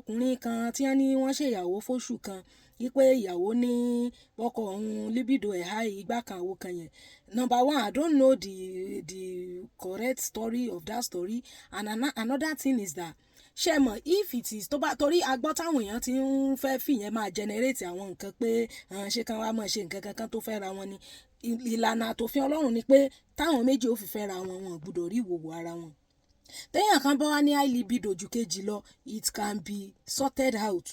ọkùnrin kan tí wọ́n ní wọ́n ṣèyàwó fóṣù kan wípé ìyàwó ní ọkọ òun libido ẹ̀ high ìgbà kan àwo kan yẹn. Number one, I don't know the correct story of that story, and another thing is that ṣé mọ̀ if it is tó bá torí agbọ́ táwọn èèyàn ti ń fẹ́ fìyẹn máa generate àwọn nǹkan pé ṣé kan wá máa ṣe nǹkan kankan tó fẹ́ ra wọn ni ìlànà àtòfin Ọlọ́run ni pé táwọn méjì ó fi fẹ́ ra wọn wọn gbọ́dọ̀ rí ìwòwò ara wọn. Téèyàn kan bá wá ní high libido ju kejì lọ, it can be sorted out.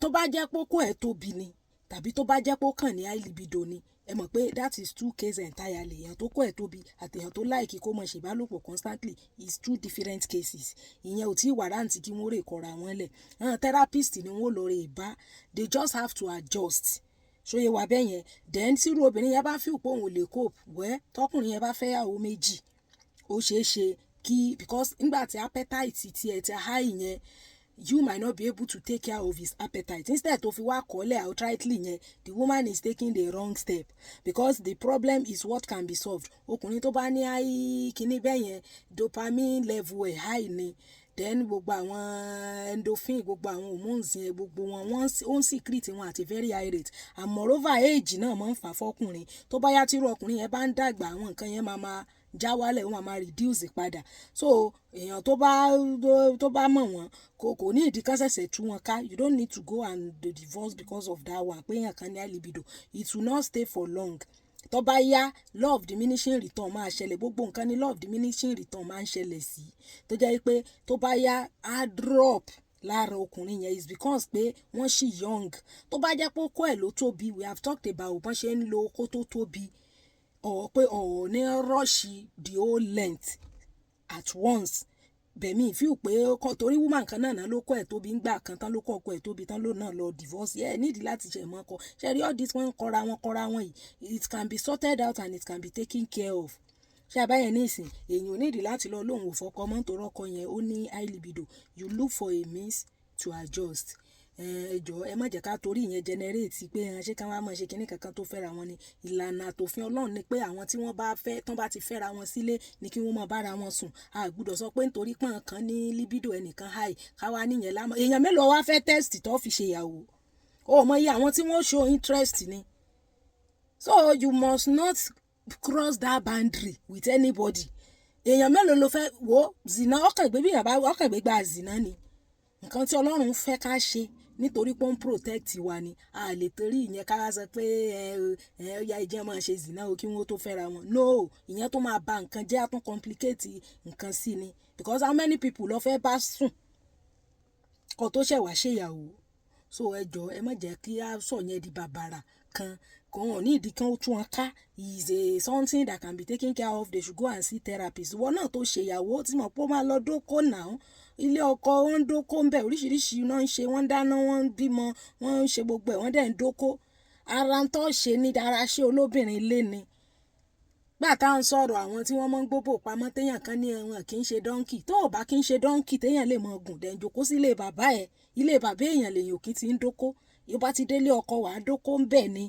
Tó bá jẹ́ pé kó ẹ̀ tóbi ni tàbí tó bá jẹ́ pé ó kàn ní high libido ni, ẹ mọ̀ pé that is two cases entirely. Èèyàn tó kó ẹ̀ tóbi àti èèyàn tó like kó mọ̀ ṣèbálòpọ̀ constantly is two different cases. Ìyẹn ò tí ì wàrántì kí wọ́n rè kọ́ra wọn lẹ̀. Therapist ni wọ́n lọ rè bá, they just have to adjust. Ṣóyè wà bẹ́ẹ̀ yẹn. Then tí irú obìnrin yẹn bá feel pé òun ò lè cope wẹ́ tọkùnrin yẹn bá fẹ́ yàwó méjì ó ṣeé ṣe kí because nígbà tí appetite tiẹ̀ ti high yẹn you might not be able to take care of his appetite. Instead tó fi wá kọ́lẹ̀ outrightly yẹn, the woman is taking the wrong step because the problem is what can be solved. Ọkùnrin tó bá ní high kíní bẹ́ẹ̀ yẹn dopamine level ẹ̀ high ni, then gbogbo àwọn endorphin gbogbo àwọn hormones yẹn gbogbo wọn ó ń secrete wọn àti very high rate, and moreover age náà máa ń fà fọ́kùnrin. Tó bá yá tírú ọkùnrin yẹn bá ń dàgbà àwọn nǹkan yẹn máa já wálẹ̀ wọ́n máa reduce padà. So èèyàn tó bá mọ̀ wọ́n kò ní ìdí kan ṣẹ̀ṣẹ̀ tú wọn ká. You don't need to go and divorce because of that one pé èèyàn kan ní high libido. It will not stay for long. Tó bá yá law of diminishing return máa ṣẹlẹ̀. Gbogbo nǹkan ní law of diminishing return máa ń ṣẹlẹ̀ sí. Tó jẹ́ pé tó bá yá á drop lára ọkùnrin yẹn is because pé wọ́n ṣì young. Tó bá jẹ́ pé okó ẹ̀ ló tóbi, we have talked about bọ́n ṣe ń lo okó tó tóbi or pé ní rush the whole length at once. Bẹ̀mí feel pé torí woman kan náà ló kọ́ ẹ̀ tóbi ń gbà kan tán ló kọ́ ọkọ ẹ̀ tóbi tán ló náà lọ divorce. Nídìí láti ṣe mọ́ ọkọ. Ṣé rí all this wọ́n kọ́ra wọn yìí, it can be sorted out and it can be taken care of. Ṣé àbáyẹn ní ìsìn èèyàn ò nídìí láti lọ lóhùn òfọkọ mọ́ nítorí ọkọ yẹn ó ní high libido. You look for a means to adjust. Ẹjọ́ ẹ má jẹ́ ká torí ìyẹn generate pé ṣé ká wá máa ṣe kinní kankan tó fẹ́ra wọn ni. Ìlànà àtòfin Ọlọ́run ni pé àwọn tí wọ́n bá fẹ́ tán bá ti fẹ́ra wọn sílé ni kí wọ́n máa bára wọn sùn. A gbọ́dọ̀ sọ pé nítorí pọ́n kan ní libido ẹnìkan high ká wá níyẹn lámọ̀. Èèyàn mélòó wá fẹ́ test tó fi ṣe ìyàwó? Ó mọ iye àwọn tí wọ́n show interest ni. So you must not cross that boundary with anybody. Èèyàn mélòó ló fẹ́ wo zina ọkàn gbégbá zina ni. Nǹkan tí Ọlọ́run fẹ́ ká ṣe nítorí pé ó ń protect wa ni. A lè torí ìyẹn ká sọ pé ya ìjẹ́ máa ṣe zina o kí wọ́n tó fẹ́ra wọn. No, ìyẹn tó máa ba nǹkan jẹ́ á tún complicate nǹkan sí ni. Because how many people ló fẹ́ bá sùn kó tó ṣẹ̀ wá ṣèyàwó? So ẹjọ́ ẹ má jẹ́ kí a sọ yẹn di bàbàrà kan ní ìdí kan ó tún wọn ká is something that can be taken care of. They should go and see therapist. Wọ́n náà tó ṣèyàwó tí mo pọ́ máa lọ dóko náà. Ilé ọkọ wọn ń dóko ń bẹ̀ oríṣiríṣi náà ń ṣe, wọ́n ń dáná, wọ́n ń bímọ, wọ́n ń ṣe gbogbo ẹ̀, wọ́n dẹ̀ ń dóko. Ara ń tọ́ ṣe ní ara ṣé olóbìnrin ilé ni. Gbà tá à ń sọ̀rọ̀ àwọn tí wọ́n máa ń gbóbò pamọ́ téèyàn kan ní ẹ̀wọ̀n kì í ṣe donkey. Tó ò bá kì í ṣe donkey téèyàn lè mọ gùn dẹ̀ ń jókòó sí ilé bàbá ẹ̀. Ilé bàbá èèyàn lèyàn kì í ti ń dóko. Yóò bá ti délé ọkọ wàá dóko ń bẹ̀ ni.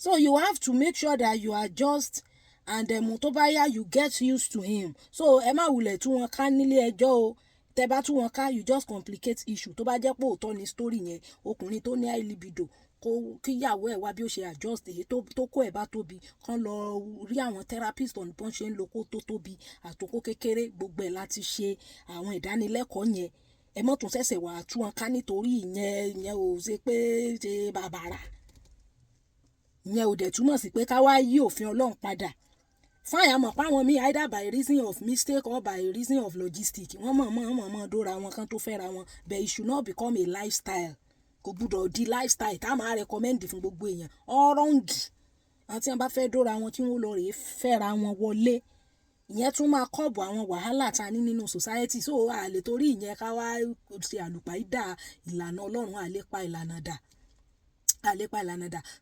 So you have to make sure that you adjust and tó bá yá you get used to him. So ẹ má wulẹ̀ tú wọn ká nílé ẹjọ́ o. Tẹ́ bá tú wọn ká you just complicate issue. Tó bá jẹ́ pé òótọ́ ni story yẹn ọkùnrin tó ní high libido kí ìyàwó ẹ̀ wá bí ó ṣe adjust èyí tó kó ẹ̀ bá tóbi kán lọ rí àwọn therapist on bọ́n ṣe ń lo kó tó tóbi àtòkó kékeré gbogbo ẹ̀ láti ṣe àwọn ìdánilẹ́kọ̀ọ́ yẹn. Ẹ mọ́ tún ṣẹ̀ṣẹ̀ wà tú wọn ká nítorí ìyẹn ò ṣe pé ṣe bàbàrà. Ìyẹn ò dẹ̀ túmọ̀ sí pé ká wá yí òfin Ọlọ́run padà. Fine, àmọ́ pa àwọn míì either by reason of mistake or by reason of logistics. Wọ́n mọ̀ dóra wọn kan tó fẹ́ra wọn. But it should not become a lifestyle. Kò gbúdọ̀ di lifestyle tá a máa recommend fún gbogbo èèyàn. Ọ̀rọ̀ǹgì. Àti wọ́n bá fẹ́ dóra wọn kí wọ́n lọ rèé fẹ́ra wọn wọlé. Ìyẹn tún máa kọ́ọ̀bù àwọn wàhálà tá a ní nínú society. So a lè torí ìyẹn ká wá ṣe àlùpàídà ìlànà Ọlọ́run àlépa ìlànà dà.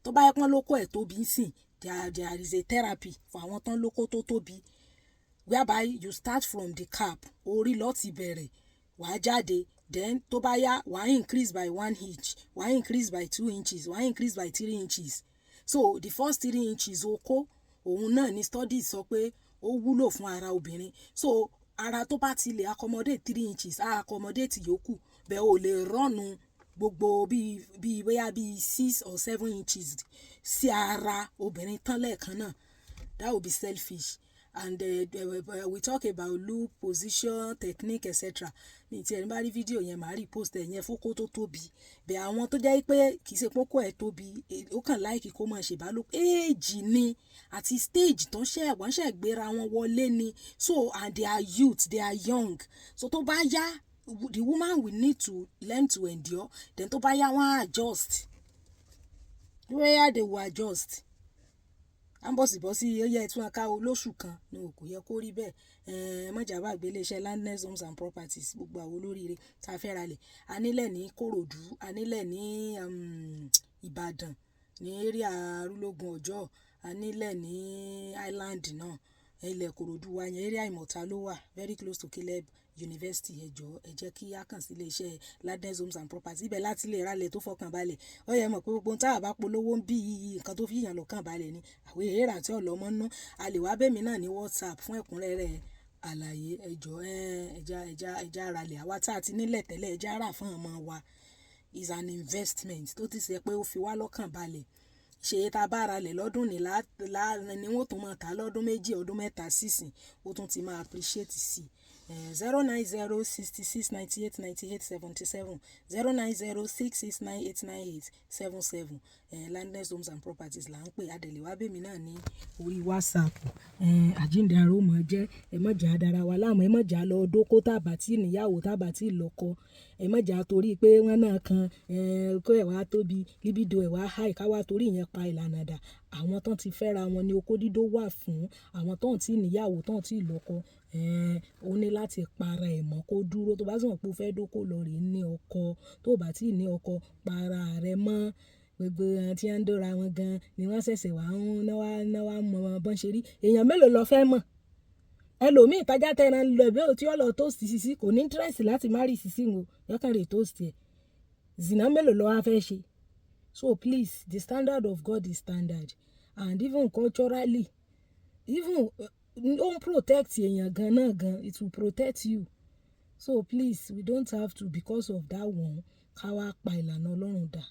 Tó bá yẹ pọ́n lóko ẹ̀ tóbi ń sìn. There is a therapy for àwọn tán lóko tó tóbi whereby you start from the cap orí lọ ti bẹ̀rẹ̀ wàá jáde then tó bá yá wàá increase by 1 inch wàá increase by 2 inches wàá increase by 3 inches. So the first 3 inches okó òun náà ni studies sọ pé ó wúlò fún ara obìnrin. So ara tó bá ti lè accommodate 3 inches á accommodate yòókù. bẹ́ẹ̀ o lè rọ́ọ̀nù gbogbo bíi bóyá bíi 6 or 7 inches sí ara obìnrin tán lẹ́ẹ̀kan náà. That would be selfish. And we talk about look, position, technique, etc. Mi ti ẹni bá rí fídíò yẹn màá rí post ẹ̀ yẹn fókó tó tóbi. Bẹ́ẹ̀ àwọn tó jẹ́ pé kì í ṣe pókó ẹ̀ tóbi, ó kàn láìkì kó máa ṣèbálòpọ̀. Éèjì ni àti stage tó wọ́n ṣẹ̀ gbéra wọn wọlé ni. So and they are youth, they are young. So tó bá yá, the woman will need to learn to endure. Then tó bá yá wọ́n á adjust. Where they will adjust. Ambọ̀sibọ́sí ó yẹ tún aká olóṣù kan ní kò yẹ kó rí bẹ́ẹ̀. Mọ̀jà bá gbé iléeṣẹ́ Landness Homes and Properties gbogbo àwọn olóríire tá a fẹ́ ra lẹ̀. A nílẹ̀ ní Kòròdú, a nílẹ̀ ní Ìbàdàn, ní area Arúlógún Ọjọ́, a nílẹ̀ ní Island náà. Ilẹ̀ Kòròdú wa yẹn area Ìmọ̀ta ló wà, very close to Caleb University. Ẹ jẹ́ kí a kàn sí iléeṣẹ́ Landness Homes and Properties. Ibẹ̀ láti lè ra lẹ̀ tó fọkàn balẹ̀. Ó yẹ mọ̀ pé gbogbo tá a bá polówó ń bí nǹkan tó fi yàn lọ́kàn balẹ̀ ni. Àwọn èèrà tí ọlọ́mọ ná a lè wá bẹ́mi náà ní WhatsApp fún ẹ̀kúnrẹ́rẹ́ àlàyé. Ẹja ara lẹ̀ àwa tá a ti nílẹ̀ tẹ́lẹ̀ ẹja rà fún ọmọ wa. Is an investment tó ti ṣe pé ó fi wá lọ́kàn balẹ̀. Ṣé tá a bá ra lẹ̀ lọ́dún ni wọ́n tún máa ta lọ́dún 2 ọdún 3 sísìn ó tún ti máa appreciate sí. 090 66 98 98 77 090 66 98 98 77 Landness Homes and Properties là ń pè. Adẹ̀lẹ̀ wá bẹ́mi náà ní orí WhatsApp. Àjíǹde ara ó mọ̀ jẹ́ ẹ má jà dára wa láàmú, ẹ má jà lọ dóko tàbá tí níyàwó tàbá tí lọ́kọ, ẹ má jà torí pé wọ́n náà kan kó ẹ̀ wá tóbi libido ẹ̀ wá high ká wá torí ìyẹn pa ìlànà dà. Àwọn tán ti fẹ́ra wọn ni okó dídó wà fún. Àwọn tán tí níyàwó tán tí lọ́kọ ó ní láti para ẹ̀ mọ́ kó dúró. Tó bá sọ pé o fẹ́ dóko lọ rè ní ọkọ, tó bá tí ní ọkọ para rẹ̀ mọ́. Gbogbo àwọn tí wọ́n ń dóra wọn gan ni wọ́n ṣẹ̀ṣẹ̀ wá náwá mọ bọ́n ṣe rí. Èèyàn mélòó lọ fẹ́ mọ̀? Ẹlòmíì tajà tẹran lọ bí ó tí ó lọ toast sisi kò ní interest láti marry sisi wọn yọkàn rè toast ẹ̀. Zina mélòó lọ wá fẹ́ ṣe? So please, the standard of God is standard. And even culturally, even don't protect èèyàn gan náà gan, it will protect you. So please, we don't have to because of that one ká wá pa ìlànà Ọlọ́run dà.